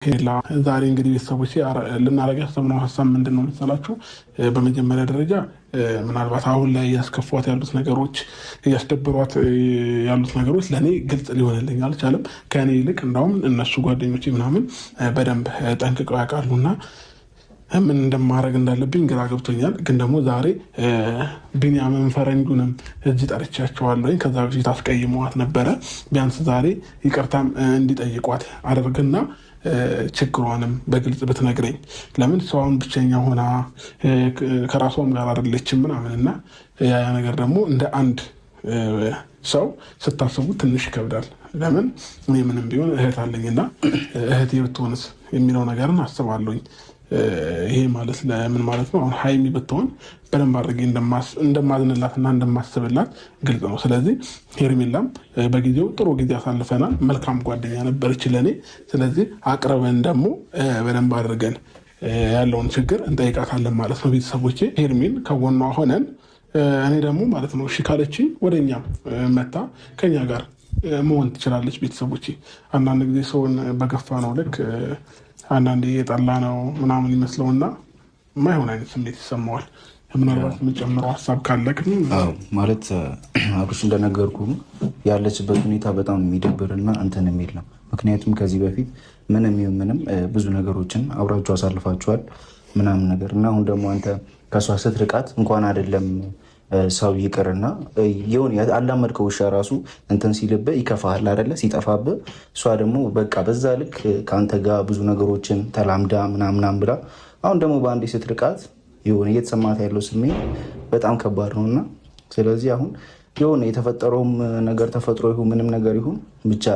ሄላ ዛሬ እንግዲህ ቤተሰቦች ልናደርግ ያሰብነው ሀሳብ ምንድን ነው መሰላችሁ? በመጀመሪያ ደረጃ ምናልባት አሁን ላይ እያስከፏት ያሉት ነገሮች እያስደብሯት ያሉት ነገሮች ለእኔ ግልጽ ሊሆንልኝ አልቻለም። ከእኔ ይልቅ እንዳውም እነሱ ጓደኞቼ ምናምን በደንብ ጠንቅቀው ያውቃሉና ምን እንደማድረግ እንዳለብኝ ግራ ገብቶኛል። ግን ደግሞ ዛሬ ቢኒያምን ፈረንጁንም እዚህ ጠርቻቸዋለሁ። ከዛ በፊት አስቀይመዋት ነበረ። ቢያንስ ዛሬ ይቅርታም እንዲጠይቋት አደርግና ችግሯንም በግልጽ ብትነግረኝ። ለምን ሰውን ብቸኛ ሆና ከራሷም ጋር አይደለችም ምናምን እና ያ ነገር ደግሞ እንደ አንድ ሰው ስታስቡ ትንሽ ይከብዳል። ለምን እኔ ምንም ቢሆን እህት አለኝና እህቴ ብትሆንስ የሚለው ነገርን አስባለሁኝ። ይሄ ማለት ለምን ማለት ነው? አሁን ሀይሚ ብትሆን በደንብ አድርጌ እንደማዝንላትና እንደማስብላት ግልጽ ነው። ስለዚህ ሄርሜላም በጊዜው ጥሩ ጊዜ አሳልፈናል። መልካም ጓደኛ ነበረች ለእኔ። ስለዚህ አቅርበን ደግሞ በደንብ አድርገን ያለውን ችግር እንጠይቃታለን ማለት ነው። ቤተሰቦቼ ሄርሜን ከጎኗ ሆነን እኔ ደግሞ ማለት ነው እሺ ካለችኝ ወደ እኛም መታ ከኛ ጋር መሆን ትችላለች። ቤተሰቦቼ አንዳንድ ጊዜ ሰውን በገፋ ነው ልክ አንዳንዴ የጠላ ነው ምናምን ይመስለውና ማይሆን አይነት ስሜት ይሰማዋል። ምናልባት የምንጨምረው ሀሳብ ካለክ ማለት አብርሽ እንደነገርኩ ያለችበት ሁኔታ በጣም የሚደብርና እንትን የሚል ነው። ምክንያቱም ከዚህ በፊት ምንም ብዙ ነገሮችን አብራችሁ አሳልፋችኋል ምናምን ነገር እና አሁን ደግሞ አንተ ከእሷ ስትርቃት እንኳን አይደለም ሰው ይቅርና የሆነ አላመድከው ውሻ ራሱ እንትን ሲልብህ ይከፋሃል አይደለ? ሲጠፋብህ እሷ ደግሞ በቃ በዛ ልክ ከአንተ ጋር ብዙ ነገሮችን ተላምዳ ምናምናም ብላ አሁን ደግሞ በአንዴ ስትርቃት የሆነ እየተሰማት ያለው ስሜት በጣም ከባድ ነው። እና ስለዚህ አሁን የሆነ የተፈጠረውም ነገር ተፈጥሮ ይሁን ምንም ነገር ይሁን ብቻ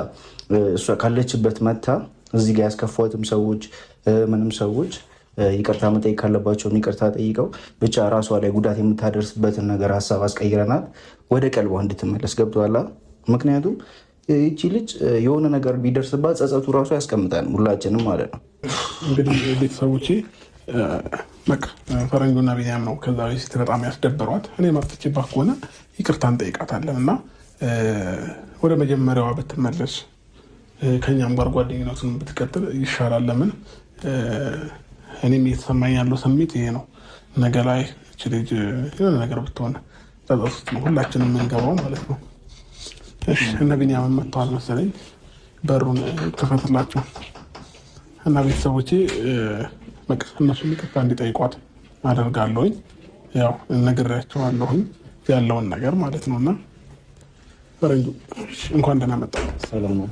እሷ ካለችበት መታ እዚህ ጋር ያስከፏትም ሰዎች ምንም ሰዎች ይቅርታ መጠየቅ ካለባቸውም ይቅርታ ጠይቀው ብቻ ራሷ ላይ ጉዳት የምታደርስበትን ነገር ሀሳብ አስቀይረናት ወደ ቀልቧ እንድትመለስ ገብቶሃል። ምክንያቱም ይቺ ልጅ የሆነ ነገር ቢደርስባት ጸጸቱ ራሱ ያስቀምጣል ሁላችንም ማለት ነው። እንግዲህ ቤተሰቦቼ በቃ ፈረንጁና ቢኒያም ነው ከዛ በፊት በጣም ያስደበሯት። እኔ ማጥቼባት ከሆነ ይቅርታ እንጠይቃታለን እና ወደ መጀመሪያዋ ብትመለስ ከኛም ጋር ጓደኝነቱን ብትቀጥል ይሻላል። ለምን እኔም እየተሰማኝ ያለው ስሜት ይሄ ነው። ነገ ላይ እች ልጅ የሆነ ነገር ብትሆን ጸጸት ውስጥ ነው ሁላችንም የምንገባው ማለት ነው። እሺ እነ ቢኒያም መጥተዋል መሰለኝ። በሩን ክፈትላቸው እና ቤተሰቦቼ በቃ እነሱም ይቅርታ እንዲጠይቋት አደርጋለሁኝ። ያው ነግሬያቸዋለሁኝ ያለውን ነገር ማለት ነው። እና ፈረንጁ እንኳን ደህና መጣ።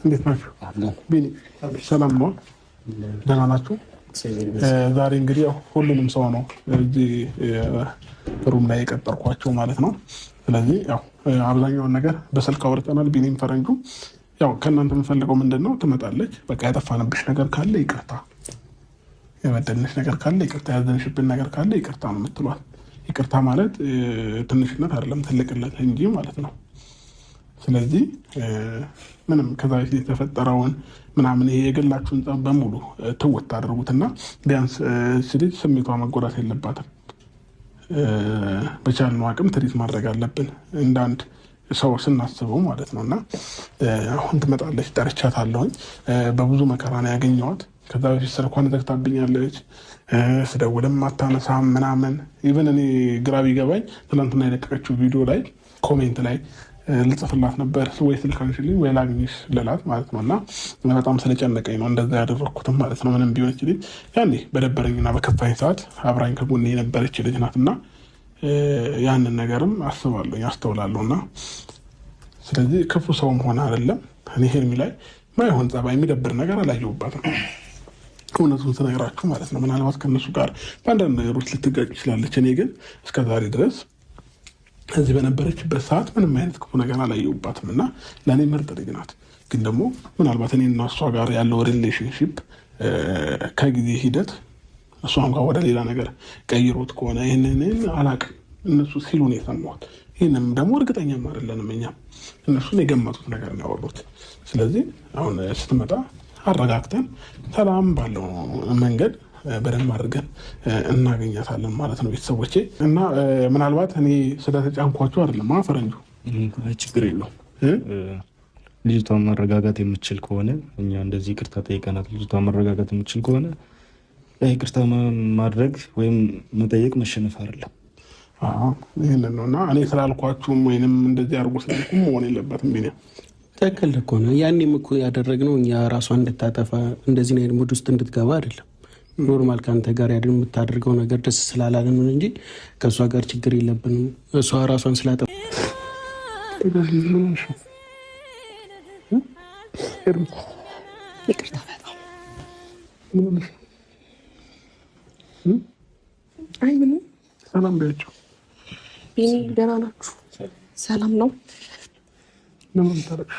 እንዴት ናችሁ? ቢኒ ሰላም ነው? ደህና ናችሁ? ዛሬ እንግዲህ ሁሉንም ሰው ነው እዚህ ሩም ላይ የቀጠርኳቸው ማለት ነው። ስለዚህ ያው አብዛኛውን ነገር በስልክ አውርተናል። ቢኒም ፈረንጁ ያው ከእናንተ የምፈልገው ምንድን ነው? ትመጣለች። በቃ ያጠፋንብሽ ነገር ካለ ይቅርታ፣ የበደልንሽ ነገር ካለ ይቅርታ፣ ያዘንሽብን ነገር ካለ ይቅርታ ነው የምትሏል። ይቅርታ ማለት ትንሽነት አይደለም ትልቅነት እንጂ ማለት ነው። ስለዚህ ምንም ከዛ በፊት የተፈጠረውን ምናምን ይሄ የግላችሁን ጸብ በሙሉ ትውት አድርጉትና ቢያንስ ልጅ ስሜቷ መጎዳት የለባትም። በቻልነው አቅም ትሪት ማድረግ አለብን እንደ አንድ ሰው ስናስበው ማለት ነው። እና አሁን ትመጣለች፣ ጠርቻታለሁኝ። በብዙ መከራ ነው ያገኘኋት። ከዛ በፊት ስልኳን ዘግታብኛለች፣ ስደውልም አታነሳም ምናምን። ኢቨን እኔ ግራ ቢገባኝ ትናንትና የለቀቀችው ቪዲዮ ላይ ኮሜንት ላይ ልጽፍላት ነበር ወይ ስልክ አንሽልኝ ወይ ላግኝሽ ልላት ማለት ነው። እና በጣም ስለጨነቀኝ ነው እንደዛ ያደረግኩትም ማለት ነው። ምንም ቢሆን ይችላል ያኔ በደበረኝና በከፋኝ ሰዓት አብራኝ ከጎኔ የነበረች ልጅ ናት እና ያንን ነገርም አስባለሁ ያስተውላለሁ። እና ስለዚህ ክፉ ሰውም ሆነ አይደለም እኔ ሄርሚ ላይ ማይሆን ጸባይ የሚደብር ነገር አላየሁባትም እውነቱን ስነግራችሁ ማለት ነው። ምናልባት ከእነሱ ጋር በአንዳንድ ነገሮች ልትጋጭ ይችላለች። እኔ ግን እስከዛሬ ድረስ እዚህ በነበረችበት ሰዓት ምንም አይነት ክፉ ነገር አላየሁባትም እና ለእኔ ምርጥ ልጅ ናት። ግን ደግሞ ምናልባት እኔ እና እሷ ጋር ያለው ሪሌሽንሽፕ ከጊዜ ሂደት እሷም ጋር ወደ ሌላ ነገር ቀይሮት ከሆነ ይህንን አላቅም። እነሱ ሲሉን የሰማሁት ይህንም ደግሞ እርግጠኛም አይደለንም እኛም እነሱን የገመቱት ነገር ነው ያወሩት። ስለዚህ አሁን ስትመጣ አረጋግተን ሰላም ባለው መንገድ በደንብ አድርገን እናገኛታለን ማለት ነው ቤተሰቦቼ። እና ምናልባት እኔ ስለተጫንኳቸው አይደለም ፈረንጁ ችግር የለውም ልጅቷን ማረጋጋት የምትችል ከሆነ እኛ እንደዚህ ይቅርታ ጠይቀናት፣ ልጅቷን ማረጋጋት የምትችል ከሆነ ይቅርታ ማድረግ ወይም መጠየቅ መሸነፍ አይደለም። ይህንን ነው እና እኔ ስላልኳችሁም ወይንም እንደዚህ አድርጎ ስላልኩም መሆን የለበትም። ቢኒያ ትክክል እኮ ነው። ያኔም እኮ ያደረግነው እኛ ራሷን እንድታጠፋ እንደዚህ አይነት ሙድ ውስጥ እንድትገባ አይደለም። ኖርማል ከአንተ ጋር የምታደርገው ነገር ደስ ስላላለን ነው እንጂ ከእሷ ጋር ችግር የለብንም። እሷ ራሷን ስላጠፋ ይቅርታ በጣም አይ ምንም ሰላም ቢያቸው ቢኒ ደህና ናችሁ? ሰላም ነው? ለምን ታረቅሽ?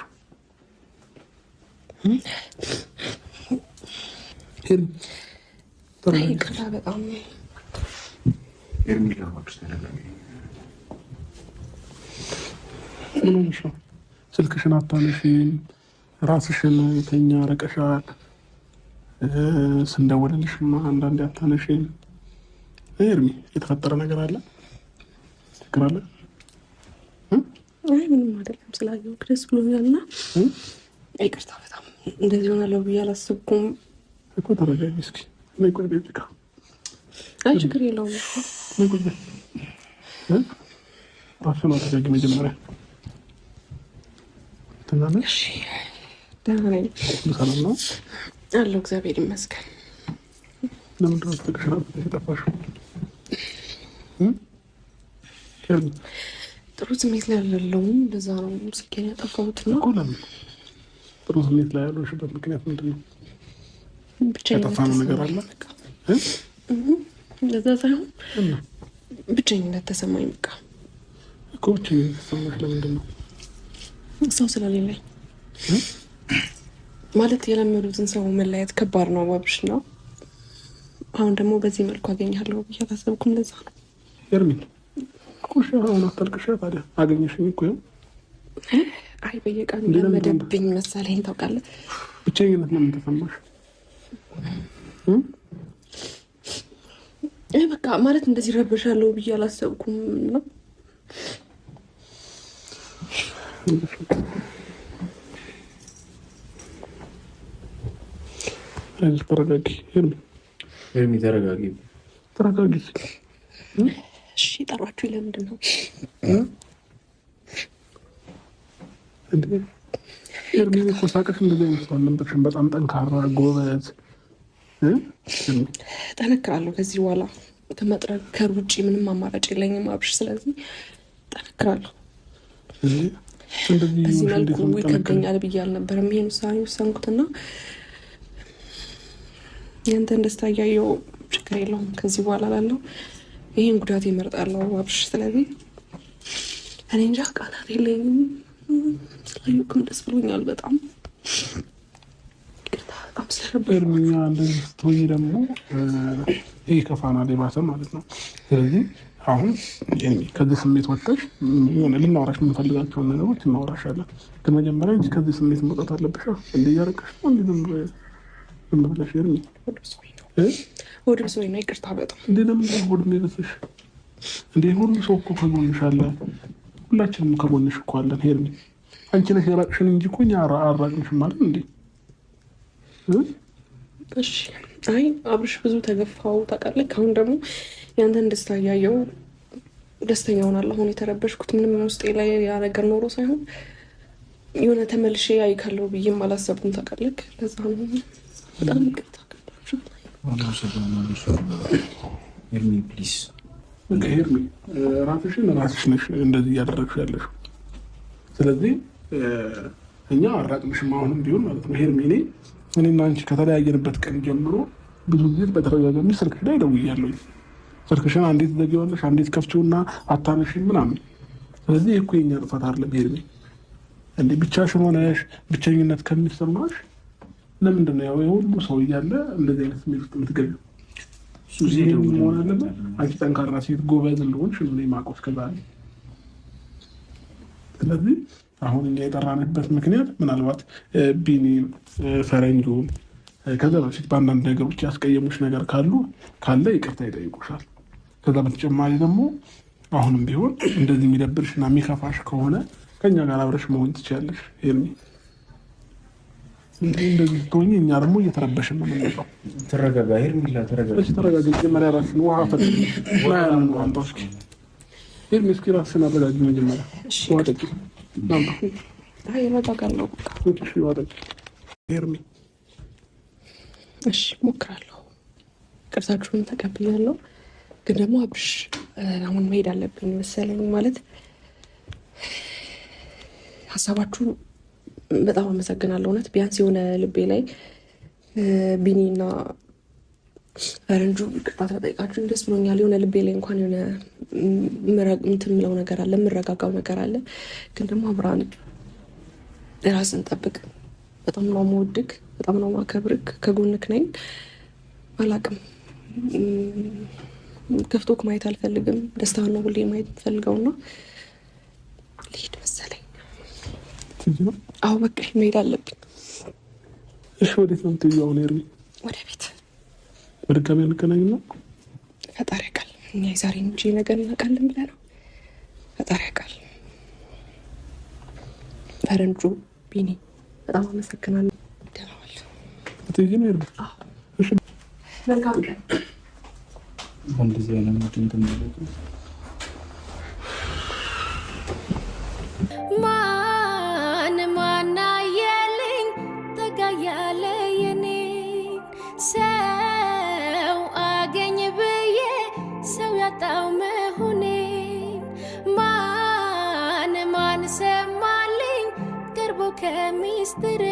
ይቅርታ በጣም ስልክሽን አታነሺም፣ ራስሽን ከኛ ረቀሻል። ስንደውልልሽማ አንዳንዴ አታነሺም። ኤርሚ የተፈጠረ ነገር አለ? ችግር አለ? አይ ምንም አይደለም። ስላየሁህ ደስ ብሎኛል እና ይቅርታ በጣም እንደዚህ ሆናለሁ ብዬ አላሰብኩም እኮ። ተረጋጊ እስኪ። ቆይ ቤት አይ ችግር የለውም እኮ ራስሽን አረጋጊ መጀመሪያ። እሺ ደህና ነኝ። ሰላም ነው አለሁ፣ እግዚአብሔር ይመስገን። ለምንድን ነው ስልክሽን የጠፋሽው? ጥሩ ስሜት ላይ አይደለሁም፣ ለዛ ነው ስልኬን ያጠፋሁት ነው እኮ። ለምን ጥሩ ስሜት ላይ ያለሽበት ምክንያት ምንድን ነው? ያጠፋነው ነገር አለ ለዛ ሳይሆን ብቸኝነት ተሰማኝ። በቃ እኮ ብቸኝነት ተሰማሽ ለምንድን ነው? ሰው ስለሌለኝ ማለት የለመዱትን ሰው መለያየት ከባድ ነው አባብሽ ነው። አሁን ደግሞ በዚህ መልኩ አገኛለሁ ብዬ አላሰብኩም፣ ለዛ ነው። ኤርሚ እኮ አሁን አታልቅሻ ታዲያ። አገኘሽኝ እኮ ይኸው። አይ በየቀኑ ለመደብኝ መሰለኝ ታውቃለህ። ብቸኝነት ለምን ተሰማሽ? በቃ ማለት እንደዚህ ረበሻለሁ ብዬ አላሰብኩም ነው። ተረጋጊ ኤርሚ፣ ተረጋጊ። እሺ ጠሯችሁ ለምንድን ነው? ኤርሚ እኮ ሳቅሽ እንደዚህ አይነት ሰው አልነበርሽም። በጣም ጠንካራ ጎበዝ። ጠነክራለሁ። ከዚህ በኋላ ከመጠንከር ውጭ ምንም አማራጭ የለኝም አብርሽ። ስለዚህ ጠነክራለሁ። በዚህ መልኩ ይከብደኛል ብዬ አልነበረም ይሄን ውሳኔ ወሰንኩትና ያንተን ደስታ እያየሁ ችግር የለውም ከዚህ በኋላ ላለው ይሄን ጉዳት ይመርጣለሁ አብርሽ። ስለዚህ እኔ እንጃ ቃላት የለኝም። ስላየሁክም ደስ ብሎኛል በጣም ይቅርታ በጣም ስለረበሽ። ኤርሚኛ እንደዚህ ስትሆኚ ደግሞ ይህ ከፋና ሌባሰ ማለት ነው። ስለዚህ አሁን ከዚህ ስሜት ወጥተሽ ሆነ ልናወራሽ የምንፈልጋቸውን ነገሮች እናወራሻለን። ግን መጀመሪያ እንጂ ከዚህ ስሜት መውጣት አለብሻ። እንዲ እያረቀሽ ነው እንዲ ዝም ብለሽ ኤርሚ ወደ ሰው ነው። ይቅርታ በጣም እንዴ ለምን ሆድ የሚበስሽ እንዴ? ሁሉ ሰው እኮ ከጎንሽ አለ። ሁላችንም ከጎንሽ እኮ አለን ኤርሚ። አንቺ ነሽ የራቅሽን እንጂ እኮ እኛ አራቅንሽም ማለት እንዴ? እሺ አይ አብርሽ ብዙ ተገፋው ታውቃለህ። አሁን ደግሞ ያንተን ደስታ እያየው ደስተኛ ሆናለሁ። አሁን የተረበሽኩት ምንም ውስጤ ላይ ያ ነገር ኖሮ ሳይሆን የሆነ ተመልሼ አይካለሁ ብዬም አላሰብኩም ታውቃለህ። ለዛ ነው በጣም ይቅርታ። ኤርሚ ፕሊዝ፣ ኤርሚ ራስሽ ነሽ እንደዚህ እያደረግሽ ያለሽው። ስለዚህ እኛ አራቅንሽም አሁንም ቢሆን ማለት ነው ኤርሚ። እኔና አንቺ ከተለያየንበት ቀን ጀምሮ ብዙ ጊዜ በተደጋጋሚ ስልክሽ ላይ ደውያለሁ። ስልክሽን አንዴት ትዘጊዋለሽ፣ አንዴት ከፍቺውና አታነሺም ምናምን። ስለዚህ እኮ የኛ ጥፋት አይደለም ኤርሚ። እንዴ ብቻሽን ሆነሽ ብቸኝነት ከሚሰማሽ ለምንድን ነው ያው የሁሉ ሰው እያለ እንደዚህ አይነት ስሜት ውስጥ የምትገቢው? መሆን አለበት። አንቺ ጠንካራ ሴት ጎበዝ እንደሆንሽ ነው የማውቀው እስከዛሬ። ስለዚህ አሁን እኛ የጠራንበት ምክንያት ምናልባት ቢኒ ፈረንጆ ከዛ በፊት በአንዳንድ ነገሮች ያስቀየሙሽ ነገር ካለ ይቅርታ ይጠይቁሻል። ከዛ በተጨማሪ ደግሞ አሁንም ቢሆን እንደዚህ የሚደብርሽ እና የሚከፋሽ ከሆነ ከኛ ጋር አብረሽ መሆን ትችያለሽ ኤርሚ። እንደዚህ ስትሆኝ እኛ ደግሞ እየተረበሽን ነው የምንመጣው። ተረጋጋ ሄርሜላ፣ ተረጋጋ። ተረጋጋ። መጀመሪያ ራስን ውሃ ፈትሽ ሄርሜ፣ እስኪ ራስን አረጋጊ መጀመሪያ። ውሃ ጠጪ። ሄርሜ እሺ ሞክራለሁ። ቅርታችሁን ተቀብያለሁ። ግን ደግሞ አብርሽ አሁን መሄድ አለብኝ መሰለኝ። ማለት ሀሳባችሁ በጣም አመሰግናለሁ። እውነት ቢያንስ የሆነ ልቤ ላይ ቢኒና ፈረንጁ ይቅርታ ተጠይቃችሁኝ ደስ ብሎኛል። የሆነ ልቤ ላይ እንኳን የሆነ እንትን የምለው ነገር አለ፣ የምረጋጋው ነገር አለ። ግን ደግሞ አብርሃም ራስን ጠብቅ። በጣም ነው የምወድክ፣ በጣም ነው የማከብርክ፣ ከጎንክ ነኝ። አላቅም ከፍቶክ ማየት አልፈልግም። ደስታህን ነው ሁሌ ማየት የምትፈልገውና ልሂድ መሰለኝ። አዎ በቃ መሄድ አለብኝ። እሺ ወዴት ነው የምትሄጂው አሁን ኤርሚ? ወደ ቤት። በድጋሚ እንገናኝ ነው? ፈጣሪ ያውቃል። እኛ የዛሬን እንጂ ነገር እናውቃለን ብለህ ነው። ፈጣሪ ያውቃል። ፈረንጁ ቢኒ በጣም አመሰግናለሁ። ደህና ዋል። ትሄጂ ነው ኤርሚ? እሺ መልካም ቀን። እንደዚህ አይነት እንትን ማለት ማን አየልኝ ጠጋ ያለ የኔ ሰው አገኝ ብዬ ሰው ያጣው መሆኔ ማን ሰማልኝ ቀርቦ ከሚስጥሬ